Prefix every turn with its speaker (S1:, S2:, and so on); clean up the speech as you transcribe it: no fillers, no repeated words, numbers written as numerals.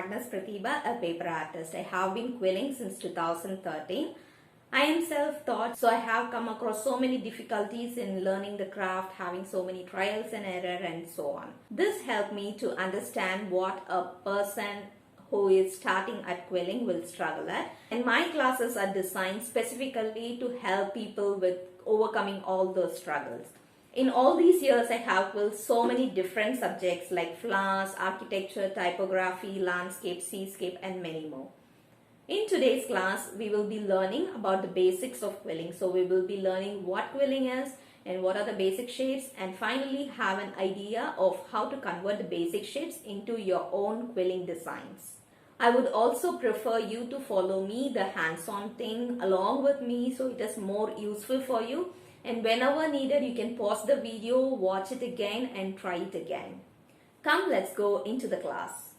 S1: Agnes Pratibha, a paper artist. I have been quilling since 2013. I am self-taught, so I have come across so many difficulties in learning the craft, having so many trials and error and so on. This helped me to understand what a person who is starting at quilling will struggle at. And my classes are designed specifically to help people with overcoming all those struggles. In all these years, I have quilled so many different subjects like flowers, architecture, typography, landscape, seascape, and many more. In today's class, we will be learning about the basics of quilling. So we will be learning what quilling is and what are the basic shapes, and finally have an idea of how to convert the basic shapes into your own quilling designs. I would also prefer you to follow me, the hands-on thing along with me, so it is more useful for you. And whenever needed, you can pause the video, watch it again and try it again. Come, let's go into the class.